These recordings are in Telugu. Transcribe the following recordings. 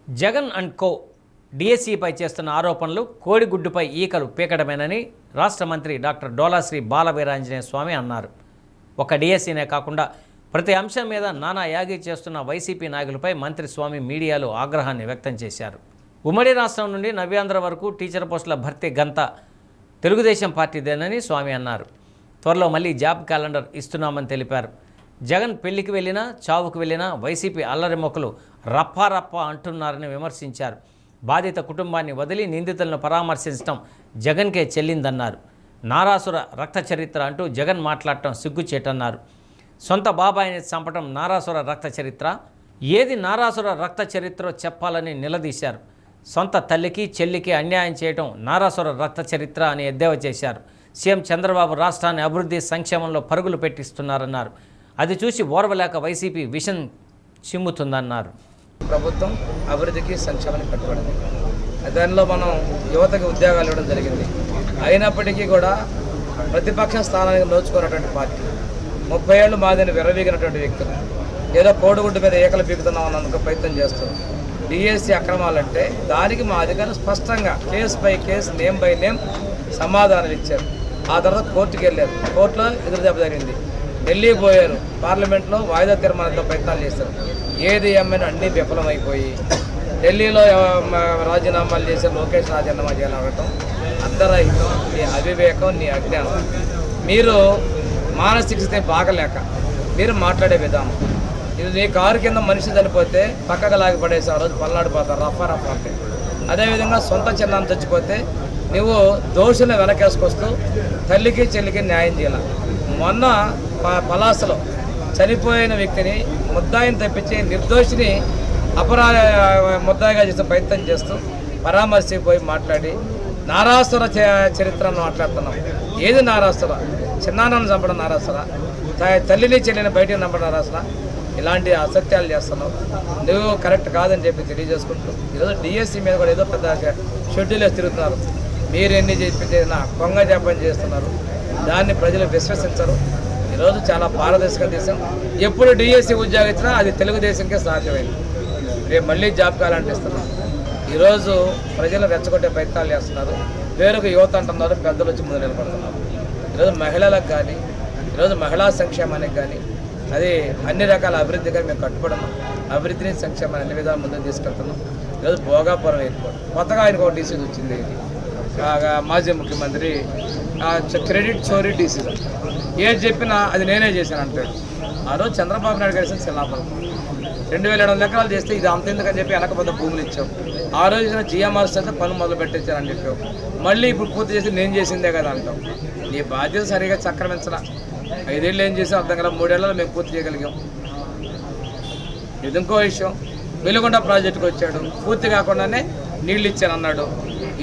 జగన్ అండ్ కో డిఎస్సిపై చేస్తున్న ఆరోపణలు కోడిగుడ్డుపై ఈకలు పీకడమేనని రాష్ట్ర మంత్రి డాక్టర్ డోలాశ్రీ బాలవీరాంజనేయ స్వామి అన్నారు. ఒక డిఎస్సినే కాకుండా ప్రతి అంశం మీద నానా యాగి చేస్తున్న వైసీపీ నాయకులపై మంత్రి స్వామి మీడియాలో ఆగ్రహాన్ని వ్యక్తం చేశారు. ఉమ్మడి రాష్ట్రం నుండి నవ్యాంధ్ర వరకు టీచర్ పోస్టుల భర్తీ గంత తెలుగుదేశం పార్టీదేనని స్వామి అన్నారు. త్వరలో మళ్ళీ జాబ్ క్యాలెండర్ ఇస్తున్నామని తెలిపారు. జగన్ పెళ్లికి వెళ్ళినా చావుకు వెళ్ళినా వైసీపీ అల్లరి మొక్కలు రప్పారప్ప అంటున్నారని విమర్శించారు. బాధిత కుటుంబాన్ని వదిలి నిందితులను పరామర్శించడం జగన్కే చెల్లిందన్నారు. నారాసుర రక్త చరిత్ర అంటూ జగన్ మాట్లాడటం సిగ్గుచేటన్నారు. సొంత బాబాయిని చంపటం నారాసుర రక్త చరిత్ర, ఏది నారాసుర రక్త చరిత్రో చెప్పాలని నిలదీశారు. సొంత తల్లికి చెల్లికి అన్యాయం చేయటం నారాసుర రక్త చరిత్ర అని ఎద్దేవా చేశారు. సీఎం చంద్రబాబు రాష్ట్రాన్ని అభివృద్ధి సంక్షేమంలో పరుగులు పెట్టిస్తున్నారన్నారు. అది చూసి ఓర్వలేక వైసీపీ విషం చిమ్ముతుందన్నారు. ప్రభుత్వం అభివృద్ధికి సంక్షేమానికి కట్టుబడింది. దానిలో మనం యువతకి ఉద్యోగాలు ఇవ్వడం జరిగింది. అయినప్పటికీ కూడా ప్రతిపక్ష స్థానానికి నోచుకున్నటువంటి పార్టీ 30 ఏళ్ళు మాదిని విర్రవీగినటువంటి వ్యక్తులు ఏదో కోడిగుడ్డు మీద ఏకలు పీకుతున్నాం అన్నందుకు ప్రయత్నం చేస్తారు. డిఎస్సి అక్రమాలంటే దానికి మా అధికారులు స్పష్టంగా case by case name by name సమాధానాలు ఇచ్చారు. ఆ తర్వాత కోర్టుకు వెళ్ళారు. కోర్టులో ఎదురుదెబ్బ జరిగింది. ఢిల్లీ పోయారు. పార్లమెంట్లో వాయిదా తీర్మానంతో ప్రయత్నాలు చేశారు. ఏది ఏమైనా అన్నీ విఫలమైపోయి ఢిల్లీలో రాజీనామాలు చేసి లోకేష్ రాజీనామా చేయాలని అడగటం అర్ధరహితం. నీ అవివేకం, నీ అజ్ఞానం. మీరు మానసిక స్థితి బాగలేక మీరు మాట్లాడే విధానం ఇది. నీ కారు కింద మనిషి చనిపోతే పక్కకు లాగి పడేసి ఆ రోజు పల్లాడిపోతారు రఫా రఫా అంటే. అదేవిధంగా సొంత చిన్నాన్ని చచ్చిపోతే నువ్వు దోషులను వెనకేసుకొస్తూ తల్లికి చెల్లికి న్యాయం చేయాలి. మొన్న పలాసలో చనిపోయిన వ్యక్తిని ముద్దాయిని తప్పించి నిర్దోషిని ముద్దాయిగా చేసే ప్రయత్నం చేస్తూ పరామర్శిపోయి మాట్లాడి నారాసుర చరిత్రను మాట్లాడుతున్నాం. ఏది నారాసుర? చిన్నాన్నను చంపడం నారాసుర? తల్లిని చెల్లిని బయటకు చంపడం నారాసుర? ఇలాంటి అసత్యాలు చేస్తున్నావు. నువ్వు కరెక్ట్ కాదని చెప్పి తెలియజేసుకుంటూ ఈరోజు డిఎస్సి మీద కూడా ఏదో పెద్ద షెడ్యూల్ తిరుగుతున్నారు. మీరు ఎన్ని చెప్పింది కొంగ జపం చేస్తున్నారు. దాన్ని ప్రజలు విశ్వసించరు. ఈరోజు చాలా పారదర్శక దేశం. ఎప్పుడు డిఎస్సి ఉద్యోగం ఇచ్చినా అది తెలుగుదేశంకే సాధ్యమైంది. రేపు మళ్ళీ జాబ్ క్యాలెండర్ ఇస్తున్నాం. ఈరోజు ప్రజలు రెచ్చగొట్టే ప్రయత్నాలు చేస్తున్నారు. వేరొక యువత అంటున్నారు, పెద్దలు వచ్చి ముందు నిలబడుతున్నారు. ఈరోజు మహిళలకు కానీ ఈరోజు మహిళా సంక్షేమానికి కానీ అది అన్ని రకాల అభివృద్ధిగా మేము కట్టుబడున్నాం. అభివృద్ధిని సంక్షేమాన్ని అన్ని విధాలు ముందుకు తీసుకెళ్తున్నాం. ఈరోజు భోగాపురం ఎయిర్పోర్ట్ కొత్తగా ఆయనకు ఒక డీసీ వచ్చింది. మాజీ ముఖ్యమంత్రి క్రెడిట్ చోరీ డీసీ ఏది చెప్పినా అది నేనే చేశాను అంటాడు. ఆ రోజు చంద్రబాబు నాయుడు కలిసిన శిలాఫలం 2700 ఎకరాలు చేస్తే ఇది అంత ఎందుకని చెప్పి వెనకపోతే భూములు ఇచ్చావు. ఆ రోజు జిఎంఆర్స్ అయితే పనులు మొదలు పెట్టించారని చెప్పావు. మళ్ళీ ఇప్పుడు పూర్తి చేసి నేను చేసిందే కదా అంటావు. నీ బాధ్యత సరిగా చక్రమించరా. 5 ఏళ్ళు ఏం చేసాం అర్థం కదా. 3 ఏళ్ళలో మేము పూర్తి చేయగలిగాం. ఇది ఇంకో విషయం. వెలుగొండ ప్రాజెక్టుకు వచ్చాడు, పూర్తి కాకుండానే నీళ్ళు ఇచ్చానన్నాడు.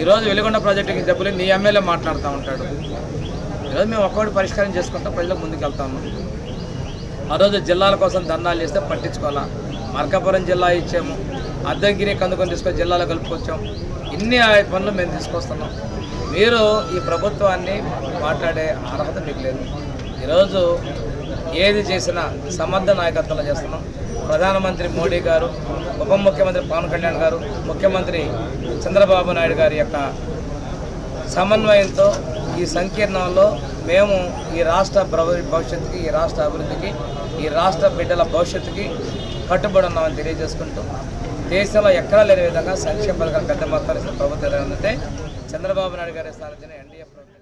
ఈరోజు వెలుగొండ ప్రాజెక్టుకి డబ్బులు నీ ఎమ్మెల్యే మాట్లాడుతూ ఉంటాడు. ఈరోజు మేము ఒక్కటి పరిష్కారం చేసుకుంటాం, ప్రజలకు ముందుకు వెళ్తా ఉన్నాం. ఆ రోజు జిల్లాల కోసం ధర్నాలు చేస్తే పట్టించుకోవాలా. మార్కాపురం జిల్లా ఇచ్చాము, అద్దంకిని కందుకొని తీసుకొని జిల్లాలో కలుపుకొచ్చాం. ఇన్ని పనులు మేము తీసుకొస్తున్నాం. మీరు ఈ ప్రభుత్వాన్ని మాట్లాడే అర్హత మీకు లేదు. ఈరోజు ఏది చేసినా సమర్థ నాయకత్వంలో చేస్తున్నాం. ప్రధానమంత్రి మోడీ గారు, ఉప ముఖ్యమంత్రి పవన్ కళ్యాణ్ గారు, ముఖ్యమంత్రి చంద్రబాబు నాయుడు గారి యొక్క సమన్వయంతో ఈ సంకీర్ణంలో మేము ఈ రాష్ట్ర భవిష్యత్తుకి, ఈ రాష్ట్ర అభివృద్ధికి, ఈ రాష్ట్ర బిడ్డల భవిష్యత్తుకి కట్టుబడి ఉన్నామని తెలియజేసుకుంటూ దేశంలో ఎక్కడా లేని విధంగా సంక్షేమ పథకాలు పెద్ద మొత్తాలు ప్రభుత్వం ఏంటంటే చంద్రబాబు నాయుడు గారి సారథ్యంలో ఎన్డీఏ ప్రభుత్వం.